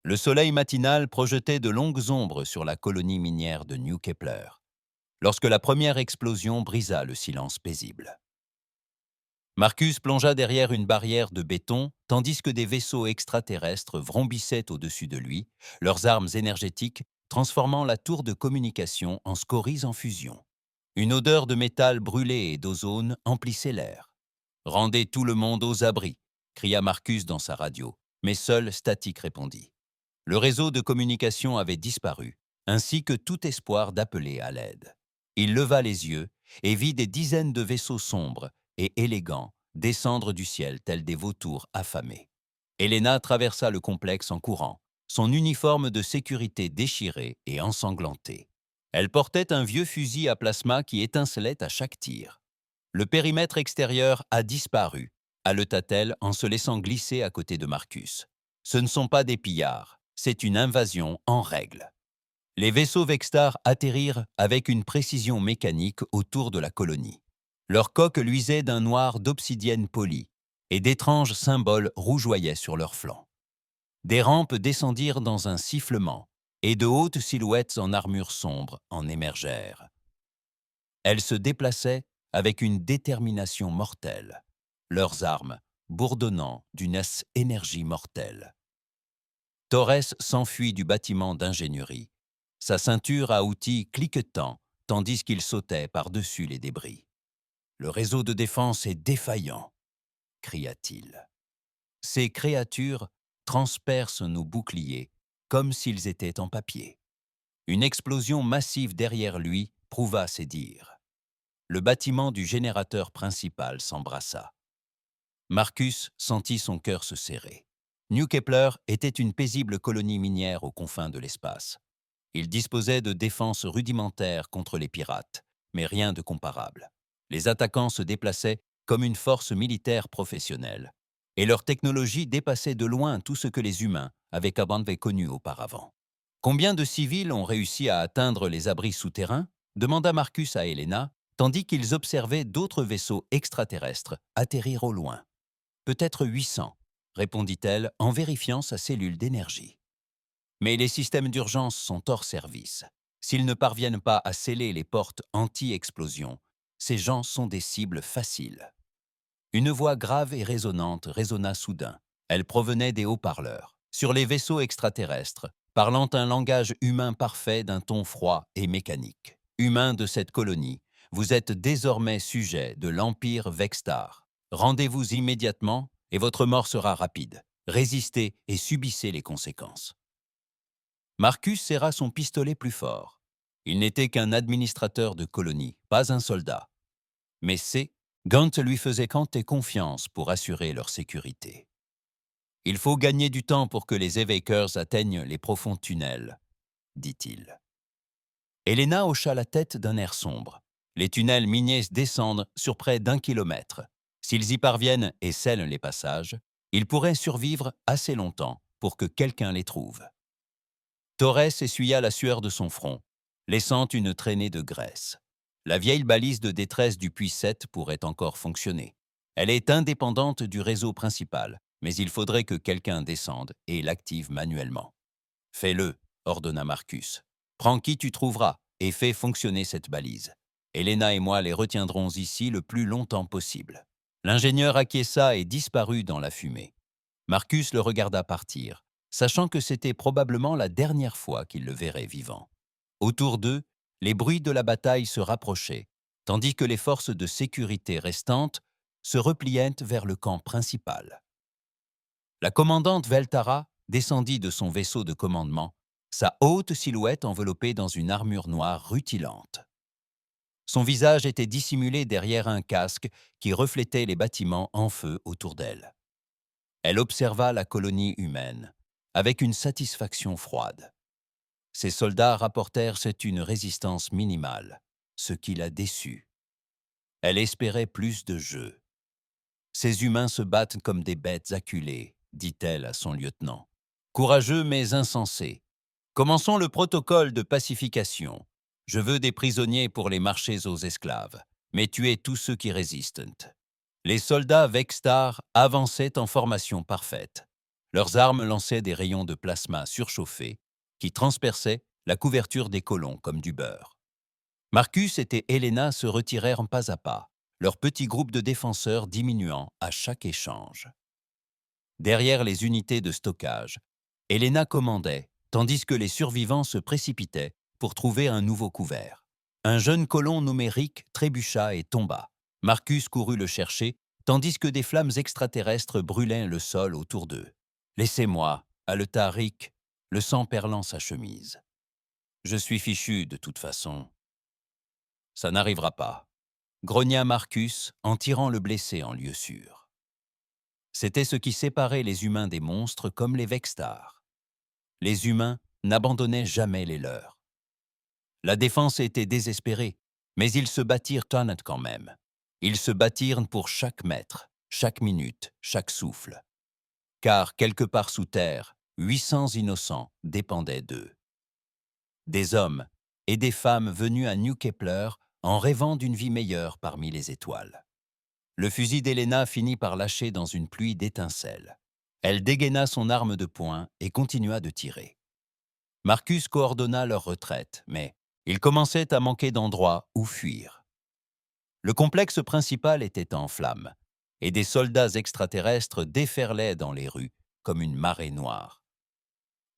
Le soleil matinal projetait de longues ombres sur la colonie minière de New Kepler, lorsque la première explosion brisa le silence paisible. Marcus plongea derrière une barrière de béton, tandis que des vaisseaux extraterrestres vrombissaient au-dessus de lui, leurs armes énergétiques transformant la tour de communication en scories en fusion. Une odeur de métal brûlé et d'ozone emplissait l'air. « Rendez tout le monde aux abris !» cria Marcus dans sa radio, mais seul Statique répondit. Le réseau de communication avait disparu, ainsi que tout espoir d'appeler à l'aide. Il leva les yeux et vit des dizaines de vaisseaux sombres et élégants descendre du ciel tels des vautours affamés. Helena traversa le complexe en courant, son uniforme de sécurité déchiré et ensanglanté. Elle portait un vieux fusil à plasma qui étincelait à chaque tir. Le périmètre extérieur a disparu, haleta-t-elle en se laissant glisser à côté de Marcus. Ce ne sont pas des pillards, c'est une invasion en règle. Les vaisseaux Vextar atterrirent avec une précision mécanique autour de la colonie. Leurs coques luisaient d'un noir d'obsidienne polie, et d'étranges symboles rougeoyaient sur leurs flancs. Des rampes descendirent dans un sifflement, et de hautes silhouettes en armure sombre en émergèrent. Elles se déplaçaient avec une détermination mortelle, leurs armes bourdonnant d'une énergie mortelle. Torres s'enfuit du bâtiment d'ingénierie, sa ceinture à outils cliquetant tandis qu'il sautait par-dessus les débris. « Le réseau de défense est défaillant !» cria-t-il. « Ces créatures transpercent nos boucliers comme s'ils étaient en papier. » Une explosion massive derrière lui prouva ses dires. Le bâtiment du générateur principal s'embrassa. Marcus sentit son cœur se serrer. New Kepler était une paisible colonie minière aux confins de l'espace. Il disposait de défenses rudimentaires contre les pirates, mais rien de comparable. Les attaquants se déplaçaient comme une force militaire professionnelle, et leur technologie dépassait de loin tout ce que les humains avaient connu auparavant. « Combien de civils ont réussi à atteindre les abris souterrains ?» demanda Marcus à Helena, tandis qu'ils observaient d'autres vaisseaux extraterrestres atterrir au loin. « Peut-être 800, répondit-elle en vérifiant sa cellule d'énergie. Mais les systèmes d'urgence sont hors service. S'ils ne parviennent pas à sceller les portes anti-explosion, ces gens sont des cibles faciles. Une voix grave et résonnante résonna soudain. Elle provenait des haut-parleurs. Sur les vaisseaux extraterrestres, parlant un langage humain parfait d'un ton froid et mécanique. Humains de cette colonie, vous êtes désormais sujet de l'Empire Vextar. Rendez-vous immédiatement et votre mort sera rapide. Résistez et subissez les conséquences. Marcus serra son pistolet plus fort. Il n'était qu'un administrateur de colonie, pas un soldat. Mais Gant lui faisait compter confiance pour assurer leur sécurité. « Il faut gagner du temps pour que les Evakers atteignent les profonds tunnels, » dit-il. Helena hocha la tête d'un air sombre. Les tunnels miniers descendent sur près d'1 kilomètre. S'ils y parviennent et scellent les passages, ils pourraient survivre assez longtemps pour que quelqu'un les trouve. Torres essuya la sueur de son front, laissant une traînée de graisse. La vieille balise de détresse du puits 7 pourrait encore fonctionner. Elle est indépendante du réseau principal, mais il faudrait que quelqu'un descende et l'active manuellement. « Fais-le », ordonna Marcus. « Prends qui tu trouveras et fais fonctionner cette balise. Helena et moi les retiendrons ici le plus longtemps possible. » L'ingénieur acquiesça et disparut dans la fumée. Marcus le regarda partir, sachant que c'était probablement la dernière fois qu'il le verrait vivant. Autour d'eux, les bruits de la bataille se rapprochaient, tandis que les forces de sécurité restantes se repliaient vers le camp principal. La commandante Veltara descendit de son vaisseau de commandement, sa haute silhouette enveloppée dans une armure noire rutilante. Son visage était dissimulé derrière un casque qui reflétait les bâtiments en feu autour d'elle. Elle observa la colonie humaine, avec une satisfaction froide. Ses soldats rapportèrent c'est une résistance minimale, ce qui la déçut. Elle espérait plus de jeu. « Ces humains se battent comme des bêtes acculées, » dit-elle à son lieutenant. « Courageux mais insensés. Commençons le protocole de pacification. Je veux des prisonniers pour les marchés aux esclaves, mais tuez tous ceux qui résistent. » Les soldats Vextar avançaient en formation parfaite. Leurs armes lançaient des rayons de plasma surchauffés qui transperçaient la couverture des colons comme du beurre. Marcus et Helena se retirèrent pas à pas, leur petit groupe de défenseurs diminuant à chaque échange. Derrière les unités de stockage, Helena commandait, tandis que les survivants se précipitaient pour trouver un nouveau couvert. Un jeune colon nommé Rick trébucha et tomba. Marcus courut le chercher, tandis que des flammes extraterrestres brûlaient le sol autour d'eux. « Laissez-moi » haleta Rick, le sang perlant sa chemise. « Je suis fichu de toute façon. »« Ça n'arrivera pas » grogna Marcus en tirant le blessé en lieu sûr. C'était ce qui séparait les humains des monstres comme les Vextars. Les humains n'abandonnaient jamais les leurs. La défense était désespérée, mais ils se battirent quand même. Ils se battirent pour chaque mètre, chaque minute, chaque souffle. Car quelque part sous terre, 800 innocents dépendaient d'eux. Des hommes et des femmes venus à New Kepler en rêvant d'une vie meilleure parmi les étoiles. Le fusil d'Helena finit par lâcher dans une pluie d'étincelles. Elle dégaina son arme de poing et continua de tirer. Marcus coordonna leur retraite, mais ils commençaient à manquer d'endroits où fuir. Le complexe principal était en flammes, et des soldats extraterrestres déferlaient dans les rues comme une marée noire.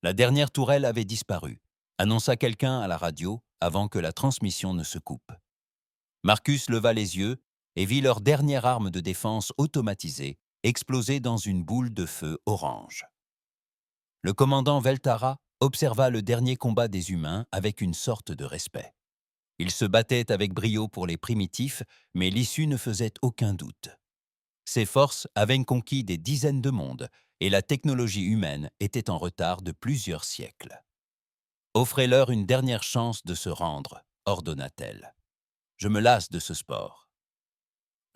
La dernière tourelle avait disparu, annonça quelqu'un à la radio avant que la transmission ne se coupe. Marcus leva les yeux et vit leur dernière arme de défense automatisée exploser dans une boule de feu orange. Le commandant Veltara observa le dernier combat des humains avec une sorte de respect. Ils se battaient avec brio pour les primitifs, mais l'issue ne faisait aucun doute. Ces forces avaient conquis des dizaines de mondes et la technologie humaine était en retard de plusieurs siècles. « Offrez-leur une dernière chance de se rendre », ordonna-t-elle. « Je me lasse de ce sport. »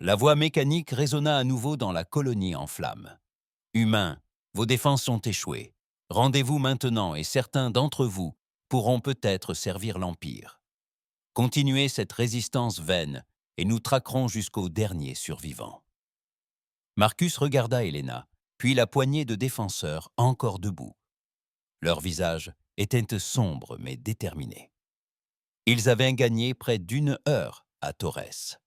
La voix mécanique résonna à nouveau dans la colonie en flammes. « Humains, vos défenses ont échoué. Rendez-vous maintenant et certains d'entre vous pourront peut-être servir l'Empire. Continuez cette résistance vaine et nous traquerons jusqu'au dernier survivant. » Marcus regarda Helena, puis la poignée de défenseurs encore debout. Leurs visages étaient sombres mais déterminés. Ils avaient gagné près d'1 heure à Torres.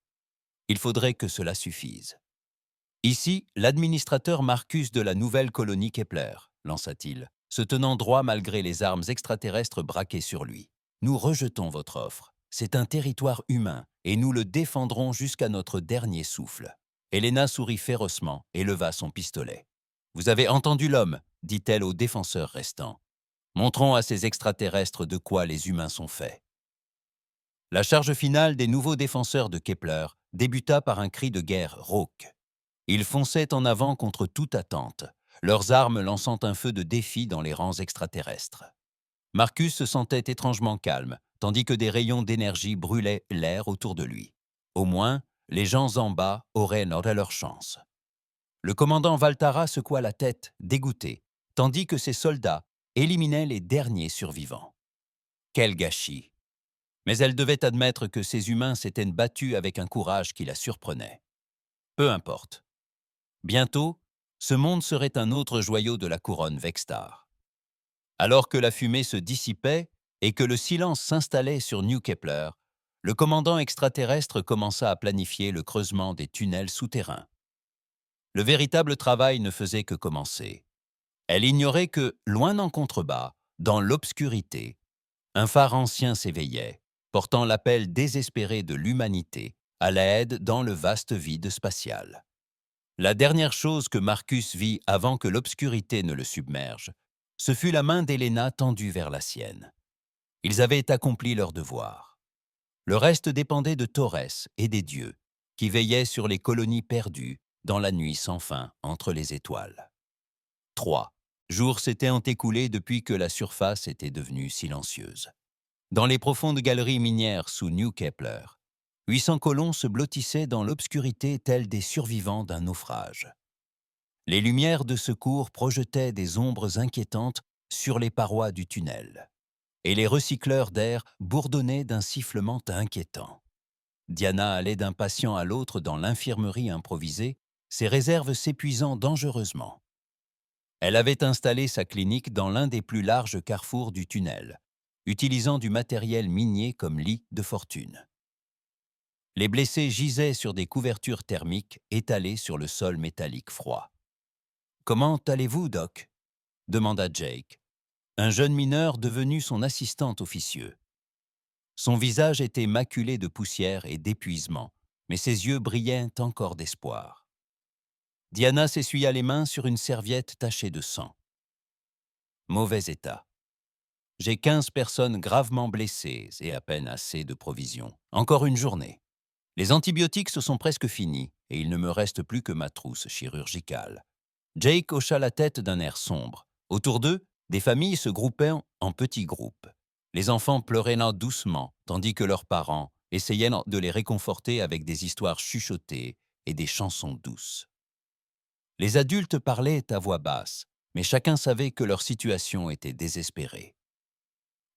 Il faudrait que cela suffise. « Ici, l'administrateur Marcus de la nouvelle colonie Kepler, » lança-t-il, se tenant droit malgré les armes extraterrestres braquées sur lui. « Nous rejetons votre offre. C'est un territoire humain et nous le défendrons jusqu'à notre dernier souffle. » Helena sourit férocement et leva son pistolet. « Vous avez entendu l'homme, » dit-elle aux défenseurs restants. « Montrons à ces extraterrestres de quoi les humains sont faits. » La charge finale des nouveaux défenseurs de Kepler débuta par un cri de guerre rauque. Ils fonçaient en avant contre toute attente, leurs armes lançant un feu de défi dans les rangs extraterrestres. Marcus se sentait étrangement calme, tandis que des rayons d'énergie brûlaient l'air autour de lui. Au moins, les gens en bas auraient leur chance. Le commandant Valtara secoua la tête, dégoûté, tandis que ses soldats éliminaient les derniers survivants. Quel gâchis! Mais elle devait admettre que ces humains s'étaient battus avec un courage qui la surprenait. Peu importe. Bientôt, ce monde serait un autre joyau de la couronne Vextar. Alors que la fumée se dissipait et que le silence s'installait sur New Kepler, le commandant extraterrestre commença à planifier le creusement des tunnels souterrains. Le véritable travail ne faisait que commencer. Elle ignorait que, loin en contrebas, dans l'obscurité, un phare ancien s'éveillait, portant l'appel désespéré de l'humanité à l'aide dans le vaste vide spatial. La dernière chose que Marcus vit avant que l'obscurité ne le submerge, ce fut la main d'Helena tendue vers la sienne. Ils avaient accompli leur devoir. Le reste dépendait de Torres et des dieux, qui veillaient sur les colonies perdues dans la nuit sans fin entre les étoiles. 3 jours s'étaient écoulés depuis que la surface était devenue silencieuse. Dans les profondes galeries minières sous New Kepler, 800 colons se blottissaient dans l'obscurité tels des survivants d'un naufrage. Les lumières de secours projetaient des ombres inquiétantes sur les parois du tunnel, et les recycleurs d'air bourdonnaient d'un sifflement inquiétant. Diana allait d'un patient à l'autre dans l'infirmerie improvisée, ses réserves s'épuisant dangereusement. Elle avait installé sa clinique dans l'un des plus larges carrefours du tunnel, utilisant du matériel minier comme lit de fortune. Les blessés gisaient sur des couvertures thermiques étalées sur le sol métallique froid. « Comment allez-vous, Doc ?» demanda Jake, un jeune mineur devenu son assistant officieux. Son visage était maculé de poussière et d'épuisement, mais ses yeux brillaient encore d'espoir. Diana s'essuya les mains sur une serviette tachée de sang. Mauvais état. J'ai 15 personnes gravement blessées et à peine assez de provisions. Encore une journée. Les antibiotiques se sont presque finis et il ne me reste plus que ma trousse chirurgicale. Jake hocha la tête d'un air sombre. Autour d'eux, des familles se groupaient en petits groupes. Les enfants pleuraient là doucement, tandis que leurs parents essayaient de les réconforter avec des histoires chuchotées et des chansons douces. Les adultes parlaient à voix basse, mais chacun savait que leur situation était désespérée.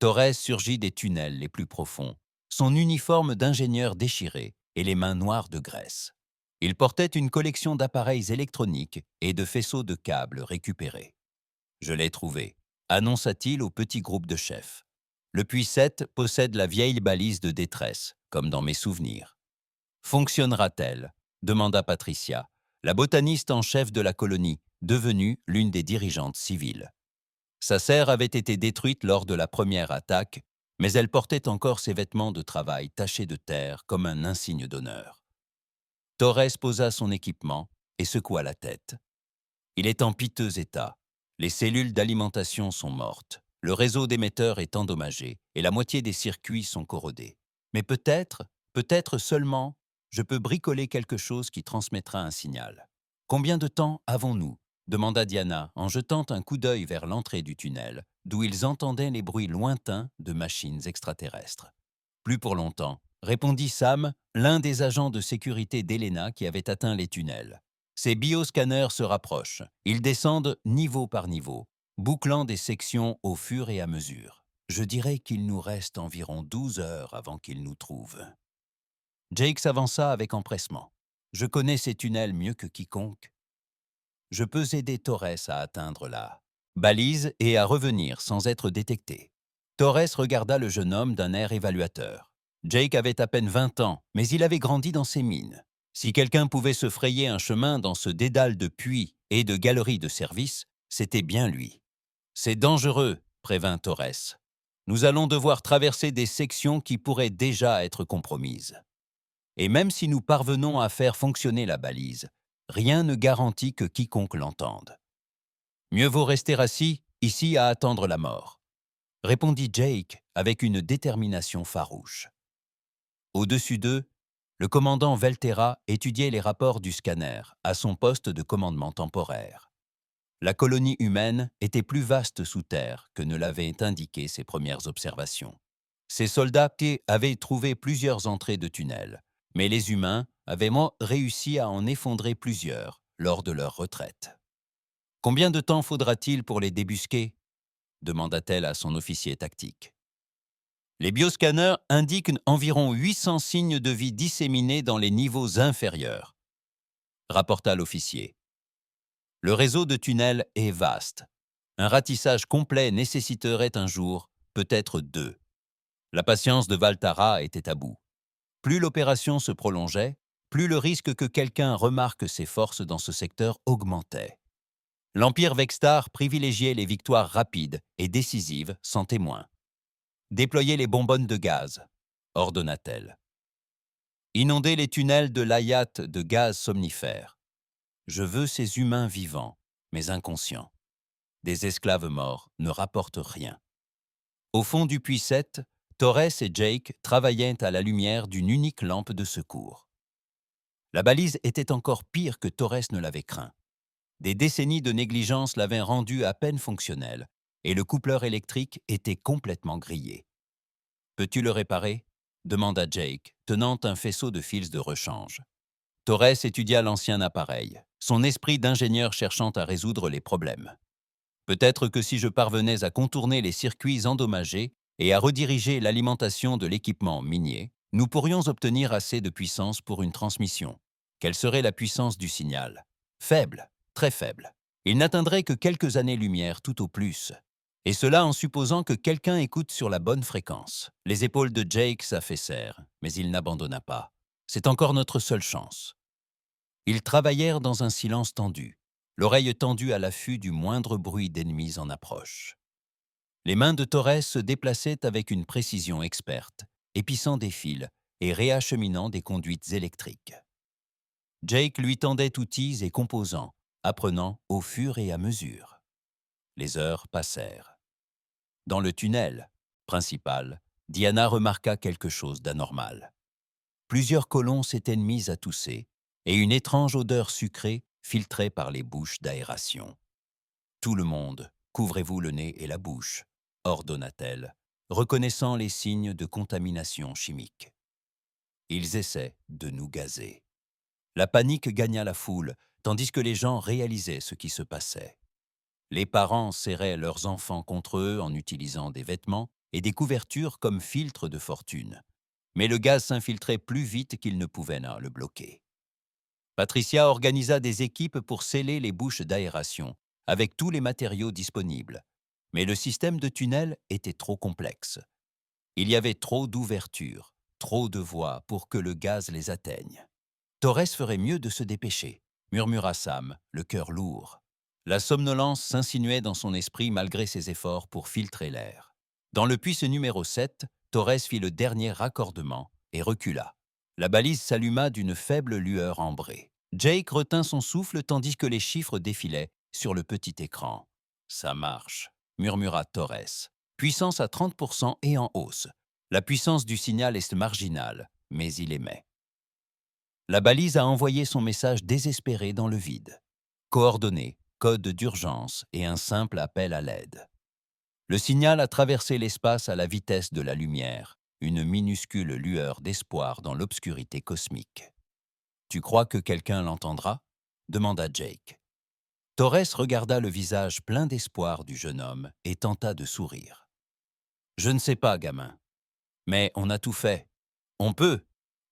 Torres surgit des tunnels les plus profonds, son uniforme d'ingénieur déchiré et les mains noires de graisse. Il portait une collection d'appareils électroniques et de faisceaux de câbles récupérés. « Je l'ai trouvé », annonça-t-il au petit groupe de chefs. « Le puits 7 possède la vieille balise de détresse, comme dans mes souvenirs. »« Fonctionnera-t-elle » demanda Patricia, la botaniste en chef de la colonie, devenue l'une des dirigeantes civiles. Sa serre avait été détruite lors de la première attaque, mais elle portait encore ses vêtements de travail tachés de terre comme un insigne d'honneur. Torres posa son équipement et secoua la tête. Il est en piteux état. Les cellules d'alimentation sont mortes, le réseau d'émetteurs est endommagé et la moitié des circuits sont corrodés. Mais peut-être seulement, je peux bricoler quelque chose qui transmettra un signal. Combien de temps avons-nous ? Demanda Diana en jetant un coup d'œil vers l'entrée du tunnel, d'où ils entendaient les bruits lointains de machines extraterrestres. Plus pour longtemps, répondit Sam, l'un des agents de sécurité d'Elena qui avait atteint les tunnels. Ces bioscanners se rapprochent. Ils descendent niveau par niveau, bouclant des sections au fur et à mesure. Je dirais qu'il nous reste environ 12 heures avant qu'ils nous trouvent. Jake s'avança avec empressement. Je connais ces tunnels mieux que quiconque. Je peux aider Torres à atteindre la balise et à revenir sans être détecté. Torres regarda le jeune homme d'un air évaluateur. Jake avait à peine 20 ans, mais il avait grandi dans ces mines. Si quelqu'un pouvait se frayer un chemin dans ce dédale de puits et de galeries de service, c'était bien lui. « C'est dangereux », prévint Torres. « Nous allons devoir traverser des sections qui pourraient déjà être compromises. Et même si nous parvenons à faire fonctionner la balise, rien ne garantit que quiconque l'entende. Mieux vaut rester assis, ici à attendre la mort, » répondit Jake avec une détermination farouche. Au-dessus d'eux, le commandant Velterra étudiait les rapports du scanner à son poste de commandement temporaire. La colonie humaine était plus vaste sous terre que ne l'avaient indiqué ses premières observations. Ses soldats avaient trouvé plusieurs entrées de tunnels, mais les humains avaient réussi à en effondrer plusieurs lors de leur retraite. « Combien de temps faudra-t-il pour les débusquer ?» demanda-t-elle à son officier tactique. Les bioscanners indiquent environ 800 signes de vie disséminés dans les niveaux inférieurs, rapporta l'officier. Le réseau de tunnels est vaste. Un ratissage complet nécessiterait un jour, peut-être 2. La patience de Valtara était à bout. Plus l'opération se prolongeait, plus le risque que quelqu'un remarque ses forces dans ce secteur augmentait. L'Empire Vextar privilégiait les victoires rapides et décisives sans témoin. Déployez les bonbonnes de gaz, ordonna-t-elle. Inondez les tunnels de l'Ayat de gaz somnifère. Je veux ces humains vivants, mais inconscients. Des esclaves morts ne rapportent rien. Au fond du puits 7, Torres et Jake travaillaient à la lumière d'une unique lampe de secours. La balise était encore pire que Torres ne l'avait craint. Des décennies de négligence l'avaient rendue à peine fonctionnelle, et le coupleur électrique était complètement grillé. « Peux-tu le réparer ?» demanda Jake, tenant un faisceau de fils de rechange. Torres étudia l'ancien appareil, son esprit d'ingénieur cherchant à résoudre les problèmes. « Peut-être que si je parvenais à contourner les circuits endommagés et à rediriger l'alimentation de l'équipement minier, nous pourrions obtenir assez de puissance pour une transmission. Quelle serait la puissance du signal ? Faible, très faible. Il n'atteindrait que quelques années-lumière tout au plus. Et cela en supposant que quelqu'un écoute sur la bonne fréquence. Les épaules de Jake s'affaissèrent, mais il n'abandonna pas. C'est encore notre seule chance. Ils travaillèrent dans un silence tendu, l'oreille tendue à l'affût du moindre bruit d'ennemis en approche. Les mains de Torres se déplaçaient avec une précision experte, épissant des fils et réacheminant des conduites électriques. Jake lui tendait outils et composants, apprenant au fur et à mesure. Les heures passèrent. Dans le tunnel principal, Diana remarqua quelque chose d'anormal. Plusieurs colons s'étaient mis à tousser, et une étrange odeur sucrée filtrait par les bouches d'aération. « Tout le monde, couvrez-vous le nez et la bouche », ordonna-t-elle, reconnaissant les signes de contamination chimique. Ils essaient de nous gazer. La panique gagna la foule, tandis que les gens réalisaient ce qui se passait. Les parents serraient leurs enfants contre eux en utilisant des vêtements et des couvertures comme filtres de fortune. Mais le gaz s'infiltrait plus vite qu'ils ne pouvaient le bloquer. Patricia organisa des équipes pour sceller les bouches d'aération, avec tous les matériaux disponibles. Mais le système de tunnel était trop complexe. Il y avait trop d'ouvertures, trop de voies pour que le gaz les atteigne. Torres ferait mieux de se dépêcher, murmura Sam, le cœur lourd. La somnolence s'insinuait dans son esprit malgré ses efforts pour filtrer l'air. Dans le puits numéro 7, Torres fit le dernier raccordement et recula. La balise s'alluma d'une faible lueur ambrée. Jake retint son souffle tandis que les chiffres défilaient sur le petit écran. « Ça marche », murmura Torres. « Puissance à 30% et en hausse. La puissance du signal est marginale, mais il émet. » La balise a envoyé son message désespéré dans le vide. Coordonnées, code d'urgence et un simple appel à l'aide. Le signal a traversé l'espace à la vitesse de la lumière, une minuscule lueur d'espoir dans l'obscurité cosmique. « Tu crois que quelqu'un l'entendra » demanda Jake. Torres regarda le visage plein d'espoir du jeune homme et tenta de sourire. « Je ne sais pas, gamin. Mais on a tout fait. On peut.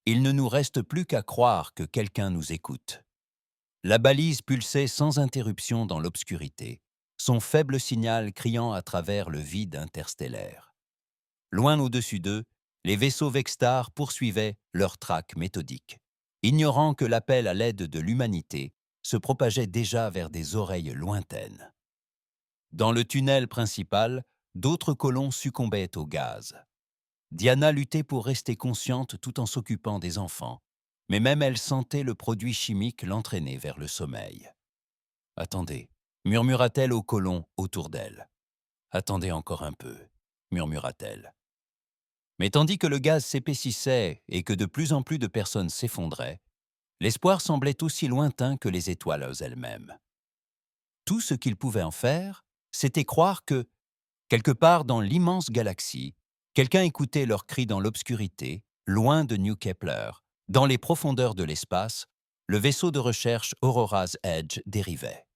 Il ne nous reste plus qu'à croire que quelqu'un nous écoute. » La balise pulsait sans interruption dans l'obscurité, son faible signal criant à travers le vide interstellaire. Loin au-dessus d'eux, les vaisseaux Vextar poursuivaient leur traque méthodique, ignorant que l'appel à l'aide de l'humanité se propageait déjà vers des oreilles lointaines. Dans le tunnel principal, d'autres colons succombaient au gaz. Diana luttait pour rester consciente tout en s'occupant des enfants, mais même elle sentait le produit chimique l'entraîner vers le sommeil. « Attendez », murmura-t-elle aux colons autour d'elle. « Attendez encore un peu », murmura-t-elle. Mais tandis que le gaz s'épaississait et que de plus en plus de personnes s'effondraient, l'espoir semblait aussi lointain que les étoiles elles-mêmes. Tout ce qu'ils pouvaient en faire, c'était croire que, quelque part dans l'immense galaxie, quelqu'un écoutait leurs cris dans l'obscurité, loin de New Kepler. Dans les profondeurs de l'espace, le vaisseau de recherche Aurora's Edge dérivait.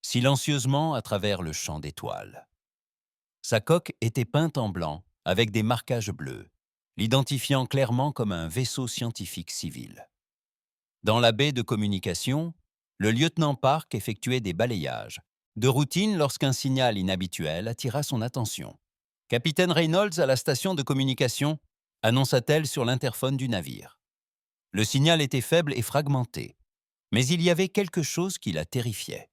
Silencieusement à travers le champ d'étoiles. Sa coque était peinte en blanc, avec des marquages bleus, l'identifiant clairement comme un vaisseau scientifique civil. Dans la baie de communication, le lieutenant Park effectuait des balayages, de routine lorsqu'un signal inhabituel attira son attention. « Capitaine Reynolds à la station de communication », annonça-t-elle sur l'interphone du navire. Le signal était faible et fragmenté, mais il y avait quelque chose qui la terrifiait.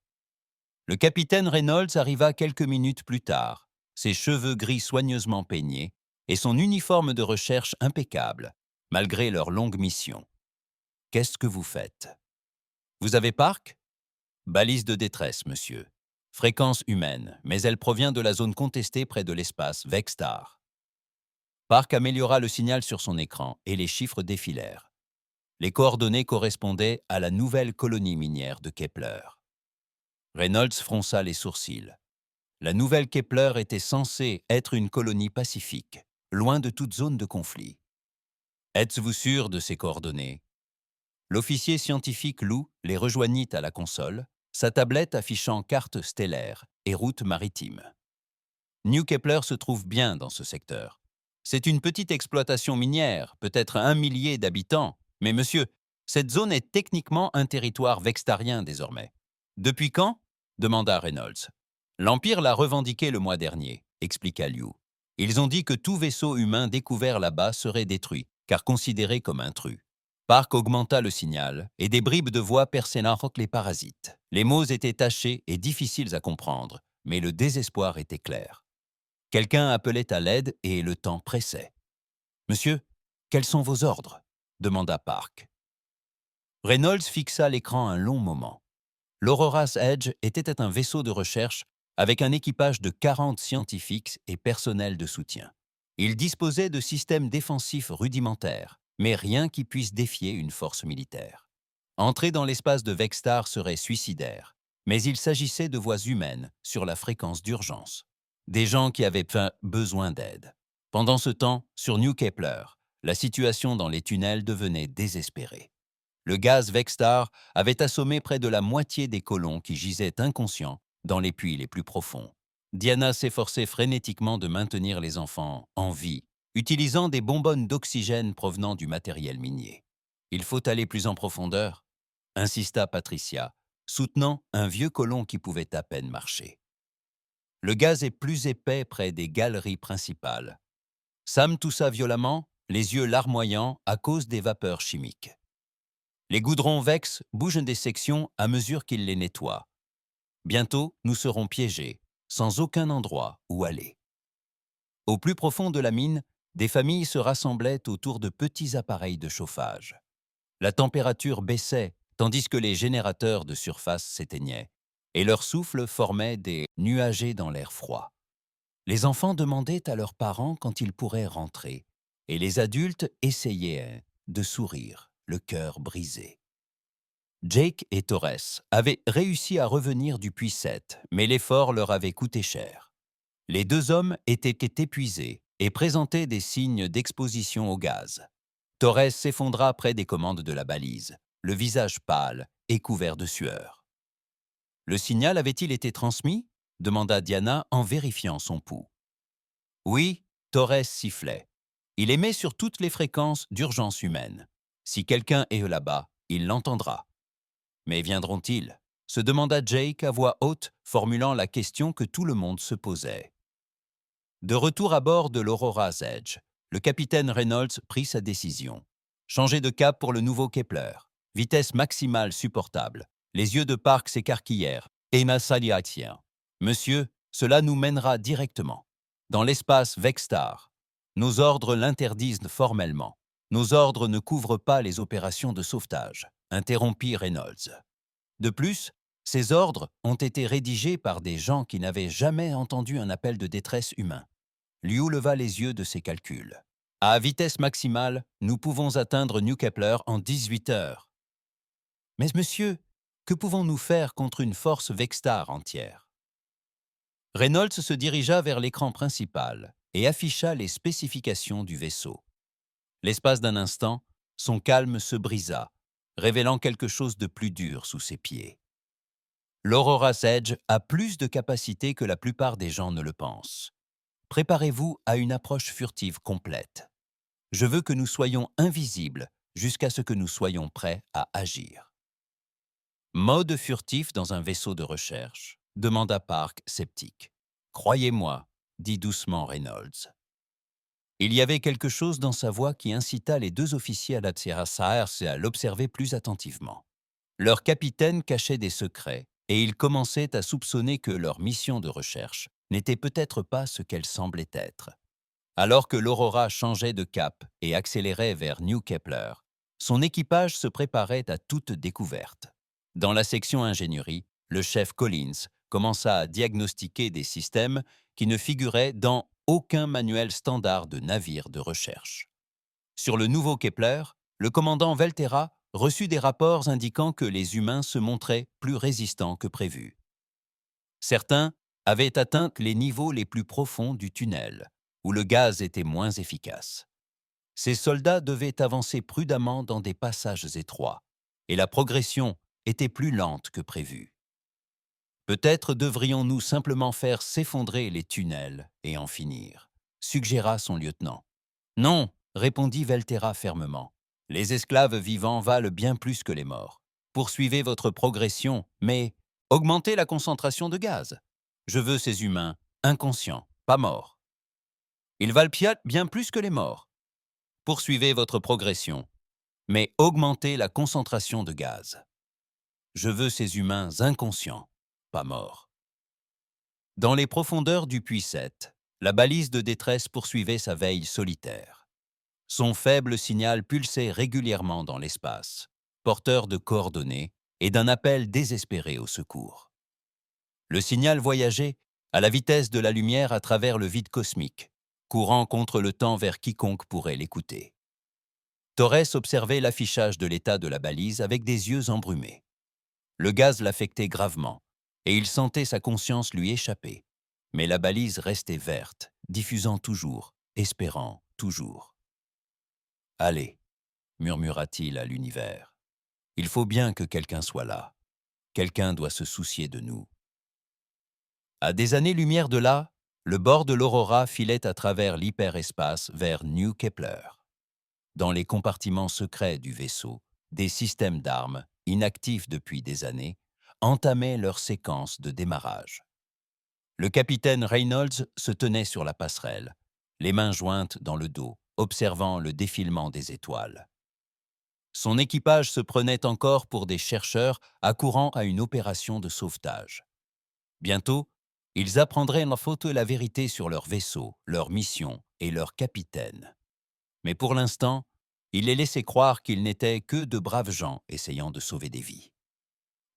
Le capitaine Reynolds arriva quelques minutes plus tard, ses cheveux gris soigneusement peignés et son uniforme de recherche impeccable, malgré leur longue mission. « Qu'est-ce que vous faites ?»« Vous avez Park ?»« Balise de détresse, monsieur. Fréquence humaine, mais elle provient de la zone contestée près de l'espace Vextar. » Park améliora le signal sur son écran et les chiffres défilèrent. Les coordonnées correspondaient à la nouvelle colonie minière de Kepler. Reynolds fronça les sourcils. La nouvelle Kepler était censée être une colonie pacifique, loin de toute zone de conflit. « Êtes-vous sûr de ces coordonnées ?» L'officier scientifique Lou les rejoignit à la console, sa tablette affichant carte stellaire et route maritime. New Kepler se trouve bien dans ce secteur. C'est une petite exploitation minière, peut-être 1 millier d'habitants, mais monsieur, cette zone est techniquement un territoire vextarien désormais. Depuis quand ? demanda Reynolds. L'Empire l'a revendiqué le mois dernier, expliqua Liu. Ils ont dit que tout vaisseau humain découvert là-bas serait détruit, car considéré comme intrus. Park augmenta le signal, et des bribes de voix perçèrent les parasites. Les mots étaient tachés et difficiles à comprendre, mais le désespoir était clair. Quelqu'un appelait à l'aide et le temps pressait. « Monsieur, quels sont vos ordres ?» demanda Park. Reynolds fixa l'écran un long moment. L'Aurora's Edge était un vaisseau de recherche avec un équipage de 40 scientifiques et personnel de soutien. Il disposait de systèmes défensifs rudimentaires, mais rien qui puisse défier une force militaire. Entrer dans l'espace de Vextar serait suicidaire, mais il s'agissait de voies humaines sur la fréquence d'urgence. Des gens qui avaient besoin d'aide. Pendant ce temps, sur New Kepler, la situation dans les tunnels devenait désespérée. Le gaz Vextar avait assommé près de la moitié des colons qui gisaient inconscients dans les puits les plus profonds. Diana s'efforçait frénétiquement de maintenir les enfants en vie, utilisant des bonbonnes d'oxygène provenant du matériel minier. « Il faut aller plus en profondeur », insista Patricia, soutenant un vieux colon qui pouvait à peine marcher. Le gaz est plus épais près des galeries principales. Sam toussa violemment, les yeux larmoyants à cause des vapeurs chimiques. Les goudrons Vex bougent des sections à mesure qu'ils les nettoient. Bientôt, nous serons piégés, sans aucun endroit où aller. Au plus profond de la mine, des familles se rassemblaient autour de petits appareils de chauffage. La température baissait, tandis que les générateurs de surface s'éteignaient, et leur souffle formait des nuagés dans l'air froid. Les enfants demandaient à leurs parents quand ils pourraient rentrer, et les adultes essayaient de sourire, le cœur brisé. Jake et Torres avaient réussi à revenir du puits 7, mais l'effort leur avait coûté cher. Les deux hommes étaient épuisés et présentaient des signes d'exposition au gaz. Torres s'effondra près des commandes de la balise, le visage pâle et couvert de sueur. « Le signal avait-il été transmis ?» demanda Diana en vérifiant son pouls. « Oui, Torres sifflait. Il émet sur toutes les fréquences d'urgence humaine. Si quelqu'un est là-bas, il l'entendra. » « Mais viendront-ils » se demanda Jake à voix haute, formulant la question que tout le monde se posait. De retour à bord de l'Aurora's Edge, le capitaine Reynolds prit sa décision. Changer de cap pour le nouveau Kepler. Vitesse maximale supportable. Les yeux de Park s'écarquillèrent. Emma Saliatien. « Monsieur, cela nous mènera directement. Dans l'espace Vextar. Nos ordres l'interdisent formellement. Nos ordres ne couvrent pas les opérations de sauvetage. » interrompit Reynolds. De plus, ces ordres ont été rédigés par des gens qui n'avaient jamais entendu un appel de détresse humain. Liu leva les yeux de ses calculs. À vitesse maximale, nous pouvons atteindre New Kepler en 18 heures. Mais monsieur, que pouvons-nous faire contre une force Vextar entière? Reynolds se dirigea vers l'écran principal et afficha les spécifications du vaisseau. L'espace d'un instant, son calme se brisa, révélant quelque chose de plus dur sous ses pieds. L'Aurora's Edge a plus de capacité que la plupart des gens ne le pensent. Préparez-vous à une approche furtive complète. Je veux que nous soyons invisibles jusqu'à ce que nous soyons prêts à agir. Mode furtif dans un vaisseau de recherche, demanda Park, sceptique. Croyez-moi, dit doucement Reynolds. Il y avait quelque chose dans sa voix qui incita les deux officiers à à l'observer plus attentivement. Leur capitaine cachait des secrets, et ils commençaient à soupçonner que leur mission de recherche n'était peut-être pas ce qu'elle semblait être. Alors que l'Aurora changeait de cap et accélérait vers New Kepler, son équipage se préparait à toute découverte. Dans la section ingénierie, le chef Collins commença à diagnostiquer des systèmes qui ne figuraient dans aucun manuel standard de navire de recherche. Sur le nouveau Kepler, le commandant Velterra reçut des rapports indiquant que les humains se montraient plus résistants que prévu. Certains avaient atteint les niveaux les plus profonds du tunnel, où le gaz était moins efficace. Ces soldats devaient avancer prudemment dans des passages étroits, et la progression était plus lente que prévu. Peut-être devrions-nous simplement faire s'effondrer les tunnels et en finir, suggéra son lieutenant. Non, répondit Velterra fermement. Les esclaves vivants valent bien plus que les morts. Poursuivez votre progression, mais Augmentez la concentration de gaz. Je veux ces humains inconscients, pas morts. Ils valent bien plus que les morts. Poursuivez votre progression, mais augmentez la concentration de gaz. Je veux ces humains inconscients, pas morts. Dans les profondeurs du puits 7, la balise de détresse poursuivait sa veille solitaire. Son faible signal pulsait régulièrement dans l'espace, porteur de coordonnées et d'un appel désespéré au secours. Le signal voyageait à la vitesse de la lumière à travers le vide cosmique, courant contre le temps vers quiconque pourrait l'écouter. Torres observait l'affichage de l'état de la balise avec des yeux embrumés. Le gaz l'affectait gravement, et il sentait sa conscience lui échapper. Mais la balise restait verte, diffusant toujours, espérant toujours. « Allez », murmura-t-il à l'univers, « il faut bien que quelqu'un soit là. Quelqu'un doit se soucier de nous. » À des années-lumière de là, le bord de l'Aurora filait à travers l'hyperespace vers New Kepler. Dans les compartiments secrets du vaisseau, des systèmes d'armes, inactifs depuis des années, entamaient leur séquence de démarrage. Le capitaine Reynolds se tenait sur la passerelle, les mains jointes dans le dos, observant le défilement des étoiles. Son équipage se prenait encore pour des chercheurs accourant à une opération de sauvetage. Bientôt, ils apprendraient la faute et la vérité sur leur vaisseau, leur mission et leur capitaine. Mais pour l'instant, il les laissait croire qu'ils n'étaient que de braves gens essayant de sauver des vies.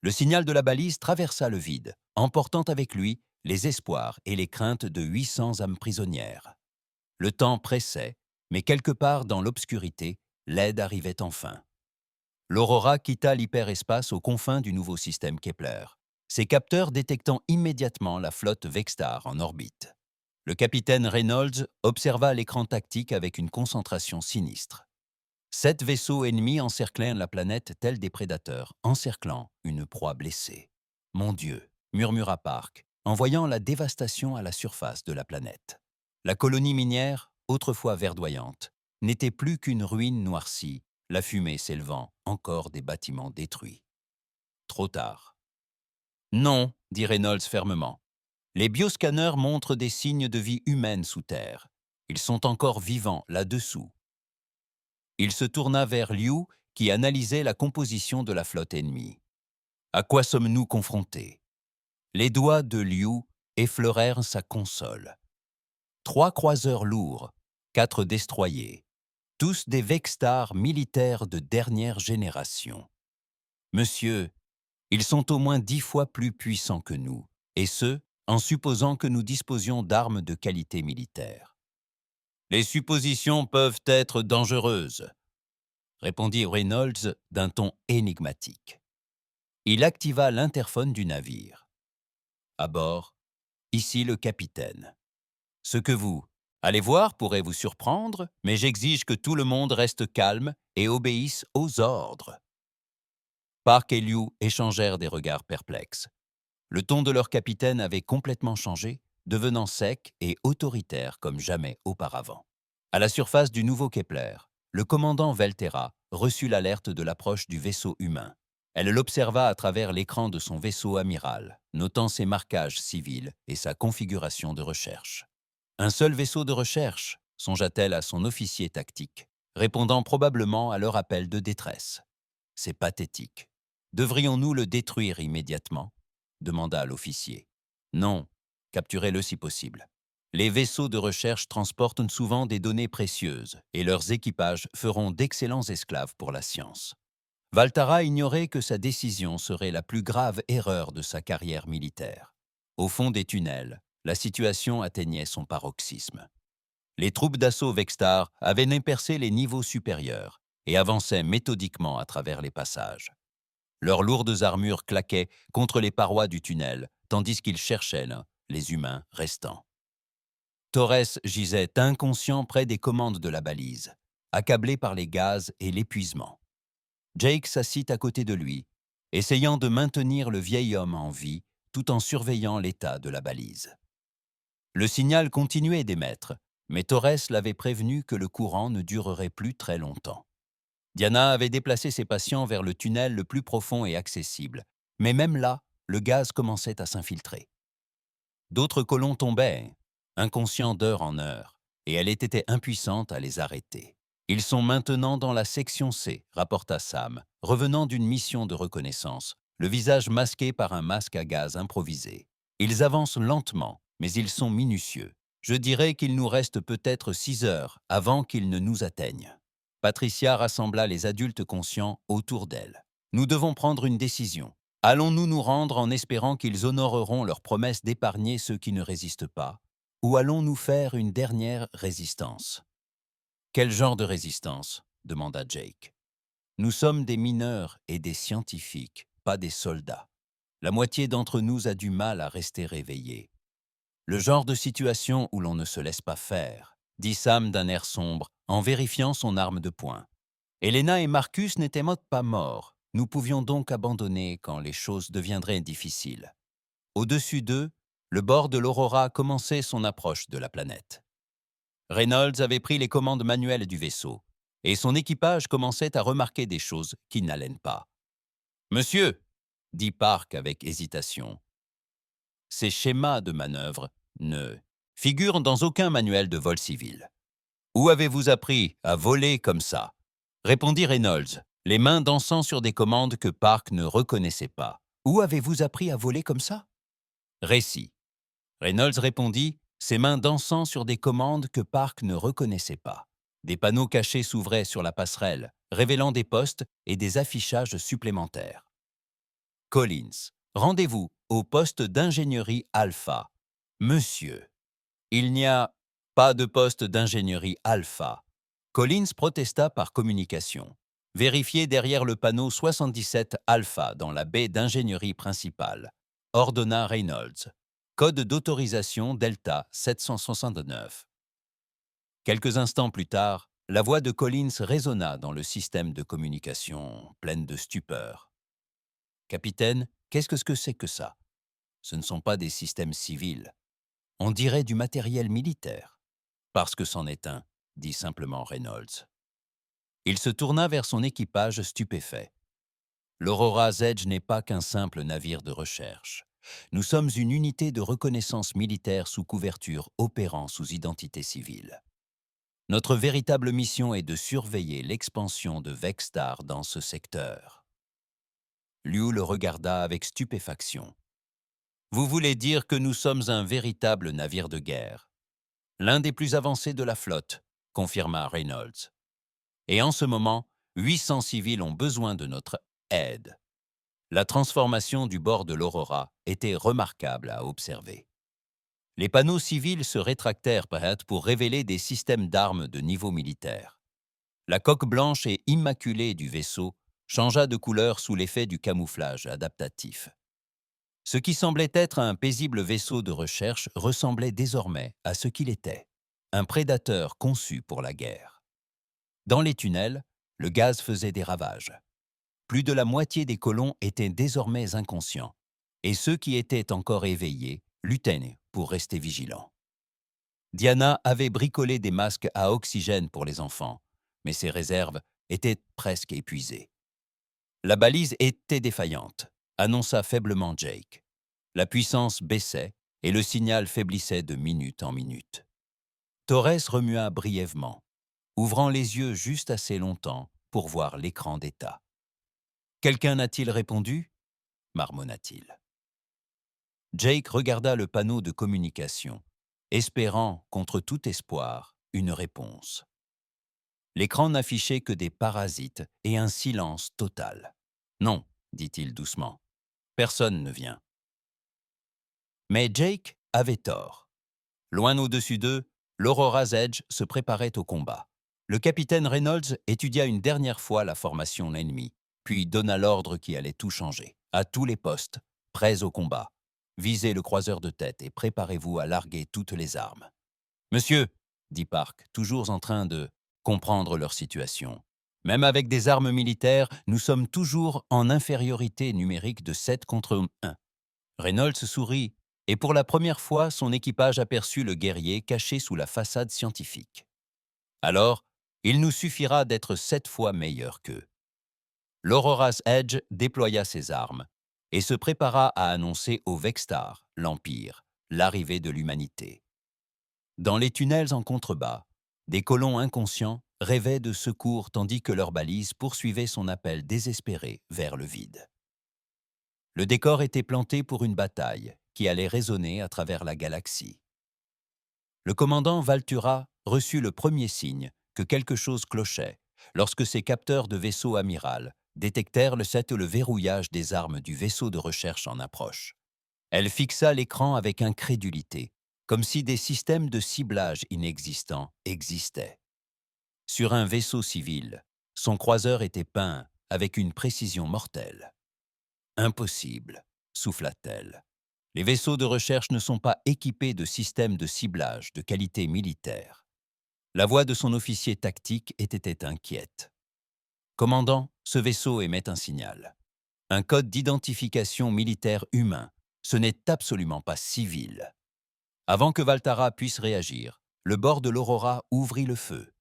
Le signal de la balise traversa le vide, emportant avec lui les espoirs et les craintes de 800 âmes prisonnières. Le temps pressait, mais quelque part dans l'obscurité, l'aide arrivait enfin. L'Aurora quitta l'hyperespace aux confins du nouveau système Kepler, ses capteurs détectant immédiatement la flotte Vextar en orbite. Le capitaine Reynolds observa l'écran tactique avec une concentration sinistre. 7 vaisseaux ennemis encerclaient la planète tels des prédateurs, encerclant une proie blessée. « Mon Dieu !» murmura Park, en voyant la dévastation à la surface de la planète. La colonie minière, autrefois verdoyante, n'était plus qu'une ruine noircie, la fumée s'élevant, encore des bâtiments détruits. Trop tard. « Non », dit Reynolds fermement. « Les bioscanners montrent des signes de vie humaine sous terre. Ils sont encore vivants là-dessous. » Il se tourna vers Liu, qui analysait la composition de la flotte ennemie. « À quoi sommes-nous confrontés ?» Les doigts de Liu effleurèrent sa console. 3 croiseurs lourds, 4 destroyers, tous des Vextar militaires de dernière génération. « Monsieur, ils sont au moins 10 fois plus puissants que nous, et ce, en supposant que nous disposions d'armes de qualité militaire. »« Les suppositions peuvent être dangereuses, » répondit Reynolds d'un ton énigmatique. Il activa l'interphone du navire. « À bord, ici le capitaine. Ce que vous allez voir pourrait vous surprendre, mais j'exige que tout le monde reste calme et obéisse aux ordres. » Park et Liu échangèrent des regards perplexes. Le ton de leur capitaine avait complètement changé, devenant sec et autoritaire comme jamais auparavant. À la surface du nouveau Kepler, le commandant Velterra reçut l'alerte de l'approche du vaisseau humain. Elle l'observa à travers l'écran de son vaisseau amiral, notant ses marquages civils et sa configuration de recherche. Un seul vaisseau de recherche, songea-t-elle à son officier tactique, répondant probablement à leur appel de détresse. C'est pathétique. Devrions-nous le détruire immédiatement ? Demanda l'officier. Non, capturez-le si possible. Les vaisseaux de recherche transportent souvent des données précieuses et leurs équipages feront d'excellents esclaves pour la science. Valtara ignorait que sa décision serait la plus grave erreur de sa carrière militaire. Au fond des tunnels, la situation atteignait son paroxysme. Les troupes d'assaut Vextar avaient percé les niveaux supérieurs et avançaient méthodiquement à travers les passages. Leurs lourdes armures claquaient contre les parois du tunnel, tandis qu'ils cherchaient là, les humains restants. Torres gisait inconscient près des commandes de la balise, accablé par les gaz et l'épuisement. Jake s'assit à côté de lui, essayant de maintenir le vieil homme en vie tout en surveillant l'état de la balise. Le signal continuait d'émettre, mais Torres l'avait prévenu que le courant ne durerait plus très longtemps. Diana avait déplacé ses patients vers le tunnel le plus profond et accessible, mais même là, le gaz commençait à s'infiltrer. D'autres colons tombaient, inconscients d'heure en heure, et elle était impuissante à les arrêter. Ils sont maintenant dans la section C, rapporta Sam, revenant d'une mission de reconnaissance, le visage masqué par un masque à gaz improvisé. Ils avancent lentement, mais ils sont minutieux. Je dirais qu'il nous reste peut-être 6 heures avant qu'ils ne nous atteignent. Patricia rassembla les adultes conscients autour d'elle. Nous devons prendre une décision. Allons-nous nous rendre en espérant qu'ils honoreront leur promesse d'épargner ceux qui ne résistent pas, ou allons-nous faire une dernière résistance? Quel genre de résistance? Demanda Jake. Nous sommes des mineurs et des scientifiques, pas des soldats. La moitié d'entre nous a du mal à rester réveillés. Le genre de situation où l'on ne se laisse pas faire, dit Sam d'un air sombre, en vérifiant son arme de poing. Elena et Marcus n'étaient pas morts. Nous pouvions donc abandonner quand les choses deviendraient difficiles. Au-dessus d'eux, le bord de l'Aurora commençait son approche de la planète. Reynolds avait pris les commandes manuelles du vaisseau, et son équipage commençait à remarquer des choses qui n'allaient pas. « Monsieur !» dit Park avec hésitation. « Ces schémas de manœuvre ne figurent dans aucun manuel de vol civil. Où avez-vous appris à voler comme ça ?» répondit Reynolds, les mains dansant sur des commandes que Park ne reconnaissait pas. « Où avez-vous appris à voler comme ça ?» Récit. Reynolds répondit, ses mains dansant sur des commandes que Park ne reconnaissait pas. Des panneaux cachés s'ouvraient sur la passerelle, révélant des postes et des affichages supplémentaires. Collins, rendez-vous au poste d'ingénierie Alpha. Monsieur, il n'y a pas de poste d'ingénierie Alpha. Collins protesta par communication. Vérifiez derrière le panneau 77 Alpha dans la baie d'ingénierie principale, ordonna Reynolds. Code d'autorisation Delta 769. Quelques instants plus tard, la voix de Collins résonna dans le système de communication, pleine de stupeur. « Capitaine, qu'est-ce que c'est que ça? Ce ne sont pas des systèmes civils. On dirait du matériel militaire. » « Parce que c'en est un, » dit simplement Reynolds. Il se tourna vers son équipage stupéfait. « L'Aurora's Edge n'est pas qu'un simple navire de recherche. Nous sommes une unité de reconnaissance militaire sous couverture opérant sous identité civile. Notre véritable mission est de surveiller l'expansion de Vexstar dans ce secteur. » Liu le regarda avec stupéfaction. « Vous voulez dire que nous sommes un véritable navire de guerre? L'un des plus avancés de la flotte, confirma Reynolds. Et en ce moment, 800 civils ont besoin de notre aide. La transformation du bord de l'Aurora était remarquable à observer. Les panneaux civils se rétractèrent prêts pour révéler des systèmes d'armes de niveau militaire. La coque blanche et immaculée du vaisseau changea de couleur sous l'effet du camouflage adaptatif. Ce qui semblait être un paisible vaisseau de recherche ressemblait désormais à ce qu'il était, un prédateur conçu pour la guerre. Dans les tunnels, le gaz faisait des ravages. Plus de la moitié des colons étaient désormais inconscients, et ceux qui étaient encore éveillés luttaient pour rester vigilants. Diana avait bricolé des masques à oxygène pour les enfants, mais ses réserves étaient presque épuisées. La balise était défaillante, annonça faiblement Jake. La puissance baissait et le signal faiblissait de minute en minute. Torres remua brièvement, ouvrant les yeux juste assez longtemps pour voir l'écran d'état. « Quelqu'un n'a-t-il répondu » marmonna-t-il. Jake regarda le panneau de communication, espérant, contre tout espoir, une réponse. L'écran n'affichait que des parasites et un silence total. « Non, » dit-il doucement, « personne ne vient. » Mais Jake avait tort. Loin au-dessus d'eux, l'Aurora's Edge se préparait au combat. Le capitaine Reynolds étudia une dernière fois la formation ennemie, puis donna l'ordre qui allait tout changer. À tous les postes, prêts au combat. Visez le croiseur de tête et préparez-vous à larguer toutes les armes. « Monsieur, » dit Park, toujours en train de comprendre leur situation. « Même avec des armes militaires, nous sommes toujours en infériorité numérique de 7 contre 1. » Reynolds sourit, et pour la première fois, son équipage aperçut le guerrier caché sous la façade scientifique. « Alors, il nous suffira d'être 7 fois meilleurs qu'eux. » L'Aurora's Edge déploya ses armes, et se prépara à annoncer au Vextar, l'Empire, l'arrivée de l'humanité. Dans les tunnels en contrebas, des colons inconscients rêvaient de secours tandis que leur balise poursuivait son appel désespéré vers le vide. Le décor était planté pour une bataille qui allait résonner à travers la galaxie. Le commandant Valtura reçut le premier signe que quelque chose clochait lorsque ses capteurs de vaisseau amiral détectèrent le verrouillage des armes du vaisseau de recherche en approche. Elle fixa l'écran avec incrédulité, comme si des systèmes de ciblage inexistants existaient. Sur un vaisseau civil, son croiseur était peint avec une précision mortelle. Impossible, souffla-t-elle. Les vaisseaux de recherche ne sont pas équipés de systèmes de ciblage de qualité militaire. La voix de son officier tactique était inquiète. Commandant, ce vaisseau émet un signal. Un code d'identification militaire humain. Ce n'est absolument pas civil. Avant que Valtara puisse réagir, le bord de l'Aurora ouvrit le feu.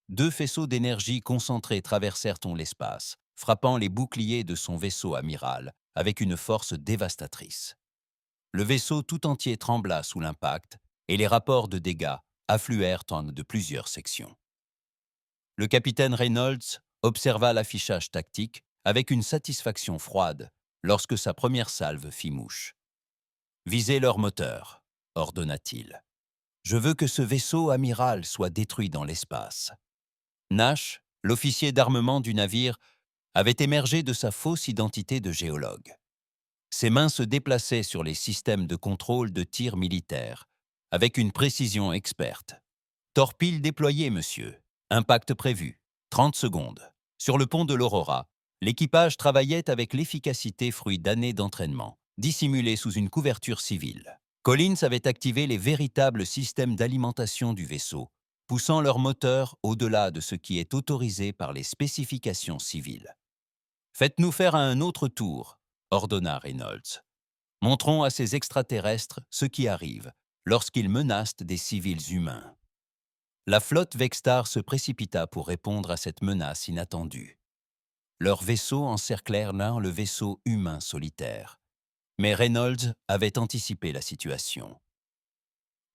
2 faisceaux d'énergie concentrés traversèrent l'espace, frappant les boucliers de son vaisseau amiral avec une force dévastatrice. Le vaisseau tout entier trembla sous l'impact et les rapports de dégâts affluèrent de plusieurs sections. Le capitaine Reynolds observa l'affichage tactique avec une satisfaction froide lorsque sa première salve fit mouche. « Visez leur moteur », ordonna-t-il. « Je veux que ce vaisseau amiral soit détruit dans l'espace. » Nash, l'officier d'armement du navire, avait émergé de sa fausse identité de géologue. Ses mains se déplaçaient sur les systèmes de contrôle de tir militaire, avec une précision experte. « Torpille déployée, monsieur. Impact prévu. 30 secondes. » Sur le pont de l'Aurora, l'équipage travaillait avec l'efficacité fruit d'années d'entraînement, dissimulée sous une couverture civile. Collins avait activé les véritables systèmes d'alimentation du vaisseau, poussant leur moteur au-delà de ce qui est autorisé par les spécifications civiles. « Faites-nous faire un autre tour », ordonna Reynolds. « Montrons à ces extraterrestres ce qui arrive lorsqu'ils menacent des civils humains. » La flotte Vextar se précipita pour répondre à cette menace inattendue. Leurs vaisseaux encerclèrent le vaisseau humain solitaire. Mais Reynolds avait anticipé la situation.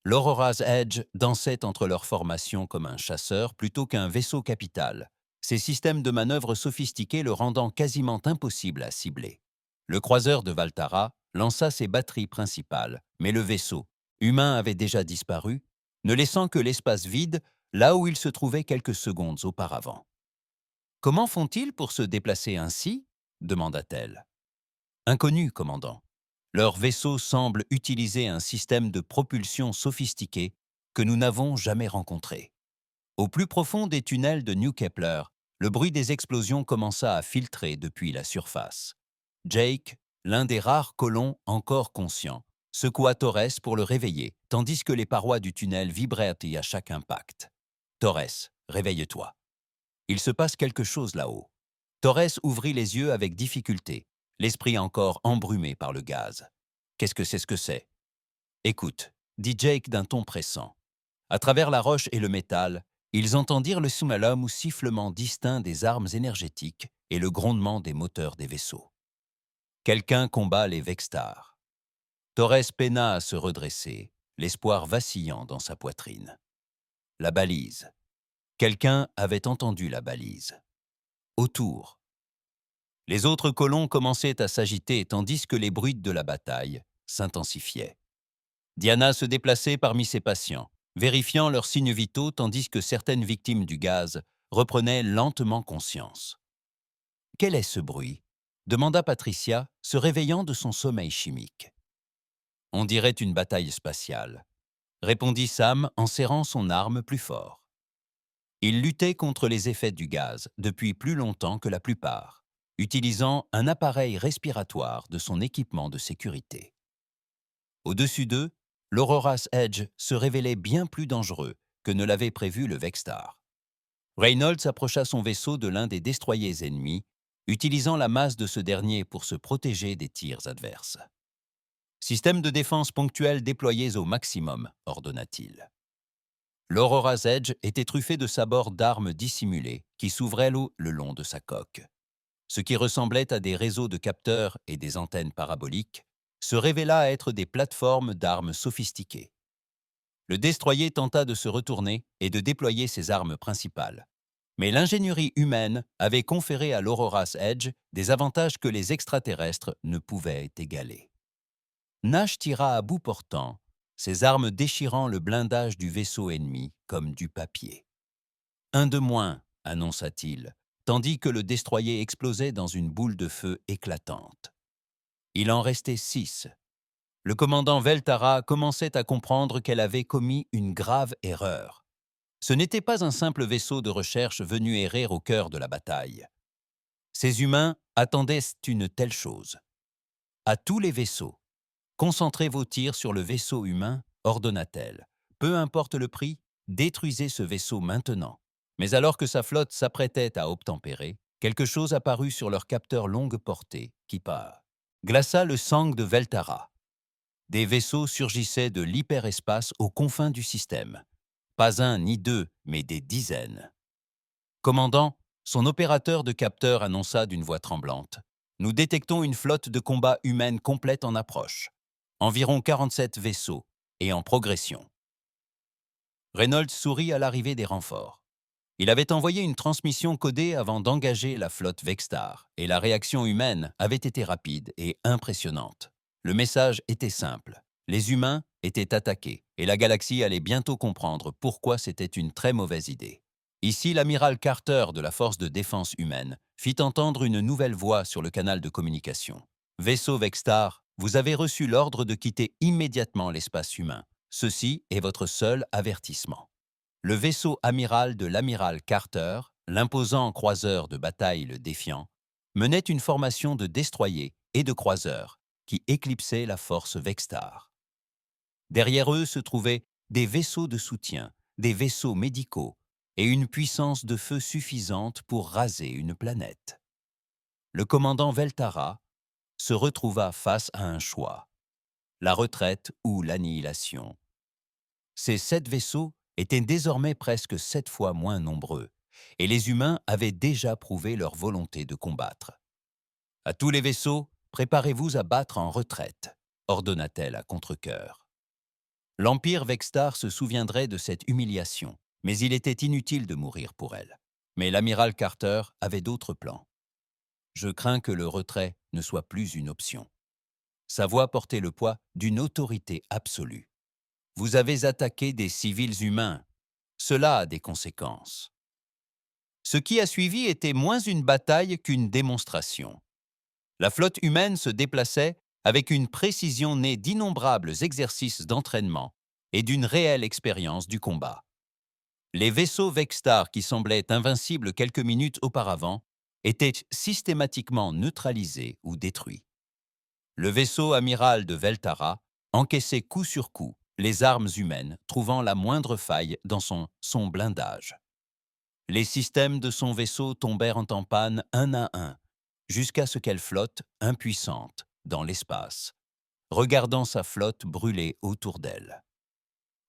L'Aurora's Edge dansait entre leurs formations comme un chasseur plutôt qu'un vaisseau capital, ses systèmes de manœuvre sophistiqués le rendant quasiment impossible à cibler. Le croiseur de Valtara lança ses batteries principales, mais le vaisseau, humain, avait déjà disparu, ne laissant que l'espace vide là où il se trouvait quelques secondes auparavant. « Comment font-ils pour se déplacer ainsi ?» demanda-t-elle. « Inconnu, commandant. Leur vaisseau semble utiliser un système de propulsion sophistiqué que nous n'avons jamais rencontré. » Au plus profond des tunnels de New Kepler, le bruit des explosions commença à filtrer depuis la surface. Jake, l'un des rares colons encore conscients, secoua Torres pour le réveiller, tandis que les parois du tunnel vibraient à chaque impact. « Torres, réveille-toi. Il se passe quelque chose là-haut. » Torres ouvrit les yeux avec difficulté, l'esprit encore embrumé par le gaz. « Qu'est-ce que c'est ?» ?»« Écoute, » dit Jake d'un ton pressant. À travers la roche et le métal, ils entendirent le soumalum ou sifflement distinct des armes énergétiques et le grondement des moteurs des vaisseaux. Quelqu'un combat les Vextar. Torres peina à se redresser, l'espoir vacillant dans sa poitrine. La balise. Quelqu'un avait entendu la balise. Autour. Les autres colons commençaient à s'agiter tandis que les bruits de la bataille s'intensifiaient. Diana se déplaçait parmi ses patients, vérifiant leurs signes vitaux tandis que certaines victimes du gaz reprenaient lentement conscience. « Quel est ce bruit ?» demanda Patricia, se réveillant de son sommeil chimique. « On dirait une bataille spatiale », répondit Sam en serrant son arme plus fort. Il luttait contre les effets du gaz depuis plus longtemps que la plupart, utilisant un appareil respiratoire de son équipement de sécurité. Au-dessus d'eux, l'Aurora's Edge se révélait bien plus dangereux que ne l'avait prévu le Vextar. Reynolds approcha son vaisseau de l'un des destroyers ennemis, utilisant la masse de ce dernier pour se protéger des tirs adverses. « Système de défense ponctuel déployés au maximum », ordonna-t-il. L'Aurora's Edge était truffé de sabords d'armes dissimulés qui s'ouvraient le long de sa coque. ce qui ressemblait à des réseaux de capteurs et des antennes paraboliques, se révéla être des plateformes d'armes sophistiquées. Le destroyer tenta de se retourner et de déployer ses armes principales. Mais l'ingénierie humaine avait conféré à l'Aurora's Edge des avantages que les extraterrestres ne pouvaient égaler. Nash tira à bout portant, ses armes déchirant le blindage du vaisseau ennemi comme du papier. « Un de moins », annonça-t-il, tandis que le destroyer explosait dans une boule de feu éclatante. Il en restait 6. Le commandant Veltara commençait à comprendre qu'elle avait commis une grave erreur. Ce n'était pas un simple vaisseau de recherche venu errer au cœur de la bataille. Ces humains attendaient une telle chose. À tous les vaisseaux, concentrez vos tirs sur le vaisseau humain, ordonna-t-elle. Peu importe le prix, détruisez ce vaisseau maintenant. Mais alors que sa flotte s'apprêtait à obtempérer, quelque chose apparut sur leur capteur longue portée, qui glaça le sang de Veltara. Des vaisseaux surgissaient de l'hyperespace aux confins du système. Pas un ni deux, mais des dizaines. Commandant, son opérateur de capteur annonça d'une voix tremblante. Nous détectons une flotte de combat humaine complète en approche. Environ 47 vaisseaux, et en progression. Reynolds sourit à l'arrivée des renforts. Il avait envoyé une transmission codée avant d'engager la flotte Vextar, et la réaction humaine avait été rapide et impressionnante. Le message était simple. Les humains étaient attaqués, et la galaxie allait bientôt comprendre pourquoi c'était une très mauvaise idée. Ici, l'amiral Carter de la Force de défense humaine fit entendre une nouvelle voix sur le canal de communication. « Vaisseau Vextar, vous avez reçu l'ordre de quitter immédiatement l'espace humain. Ceci est votre seul avertissement. » Le vaisseau amiral de l'amiral Carter, l'imposant croiseur de bataille le Défiant, menait une formation de destroyers et de croiseurs qui éclipsait la force Vextar. Derrière eux se trouvaient des vaisseaux de soutien, des vaisseaux médicaux et une puissance de feu suffisante pour raser une planète. Le commandant Veltara se retrouva face à un choix, la retraite ou l'annihilation. Ces 7 vaisseaux étaient désormais presque 7 fois moins nombreux, et les humains avaient déjà prouvé leur volonté de combattre. « À tous les vaisseaux, préparez-vous à battre en retraite », ordonna-t-elle à contre-cœur. L'Empire Vextar se souviendrait de cette humiliation, mais il était inutile de mourir pour elle. Mais l'amiral Carter avait d'autres plans. « Je crains que le retrait ne soit plus une option. » Sa voix portait le poids d'une autorité absolue. « Vous avez attaqué des civils humains. Cela a des conséquences. » Ce qui a suivi était moins une bataille qu'une démonstration. La flotte humaine se déplaçait avec une précision née d'innombrables exercices d'entraînement et d'une réelle expérience du combat. Les vaisseaux Vextar qui semblaient invincibles quelques minutes auparavant étaient systématiquement neutralisés ou détruits. Le vaisseau amiral de Veltara encaissait coup sur coup les armes humaines, trouvant la moindre faille dans son blindage. Les systèmes de son vaisseau tombèrent en panne un à un, jusqu'à ce qu'elle flotte, impuissante, dans l'espace, regardant sa flotte brûler autour d'elle.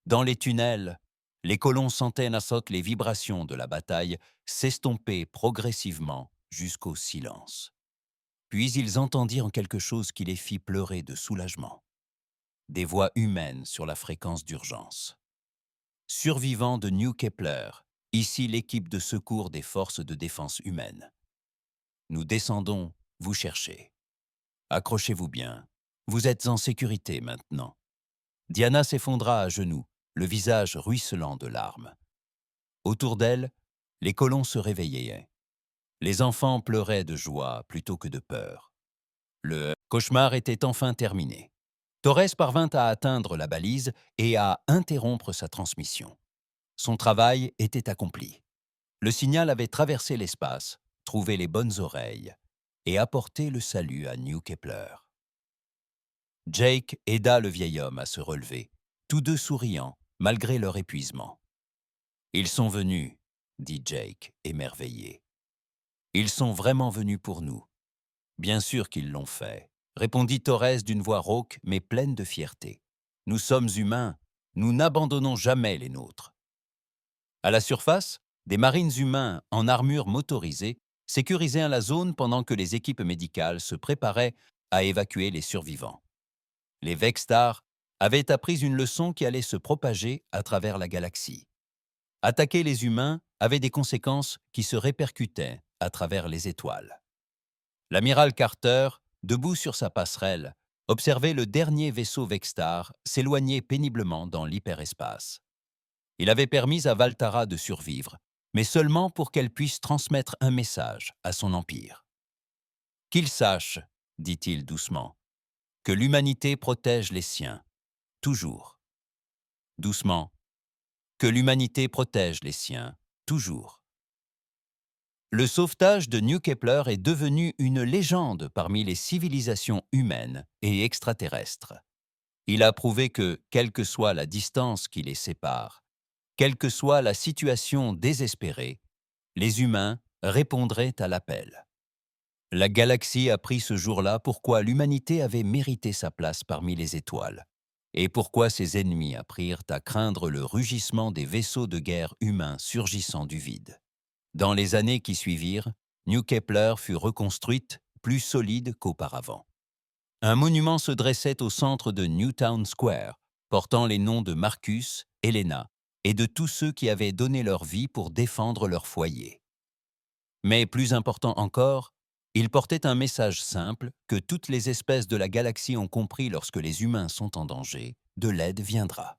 Dans les tunnels, les colons sentaient les vibrations de la bataille s'estomper progressivement jusqu'au silence. Puis ils entendirent quelque chose qui les fit pleurer de soulagement. Des voix humaines sur la fréquence d'urgence. « Survivants de New Kepler, ici l'équipe de secours des forces de défense humaines. Nous descendons vous chercher. Accrochez-vous bien, vous êtes en sécurité maintenant. » Diana s'effondra à genoux, le visage ruisselant de larmes. Autour d'elle, les colons se réveillaient. Les enfants pleuraient de joie plutôt que de peur. Le cauchemar était enfin terminé. Torres parvint à atteindre la balise et à interrompre sa transmission. Son travail était accompli. Le signal avait traversé l'espace, trouvé les bonnes oreilles et apporté le salut à New Kepler. Jake aida le vieil homme à se relever, tous deux souriants, malgré leur épuisement. « Ils sont venus, » dit Jake, émerveillé. « Ils sont vraiment venus pour nous. »« Bien sûr qu'ils l'ont fait, » répondit Torres d'une voix rauque mais pleine de fierté. « Nous sommes humains, nous n'abandonnons jamais les nôtres. » À la surface, des marines humains en armure motorisée sécurisait la zone pendant que les équipes médicales se préparaient à évacuer les survivants. Les Vexstars avaient appris une leçon qui allait se propager à travers la galaxie. Attaquer les humains avait des conséquences qui se répercutaient à travers les étoiles. L'amiral Carter, debout sur sa passerelle, observait le dernier vaisseau Vexstar s'éloigner péniblement dans l'hyperespace. Il avait permis à Valtara de survivre, mais seulement pour qu'elle puisse transmettre un message à son empire. « Qu'il sache, dit-il doucement, que l'humanité protège les siens, toujours. Doucement, que l'humanité protège les siens, toujours. » Le sauvetage de New Kepler est devenu une légende parmi les civilisations humaines et extraterrestres. Il a prouvé que, quelle que soit la distance qui les sépare, quelle que soit la situation désespérée, les humains répondraient à l'appel. La galaxie a apprit ce jour-là pourquoi l'humanité avait mérité sa place parmi les étoiles, et pourquoi ses ennemis apprirent à craindre le rugissement des vaisseaux de guerre humains surgissant du vide. Dans les années qui suivirent, New Kepler fut reconstruite plus solide qu'auparavant. Un monument se dressait au centre de Newtown Square, portant les noms de Marcus, Helena et de tous ceux qui avaient donné leur vie pour défendre leur foyer. Mais plus important encore, il portait un message simple que toutes les espèces de la galaxie ont compris: lorsque les humains sont en danger, de l'aide viendra.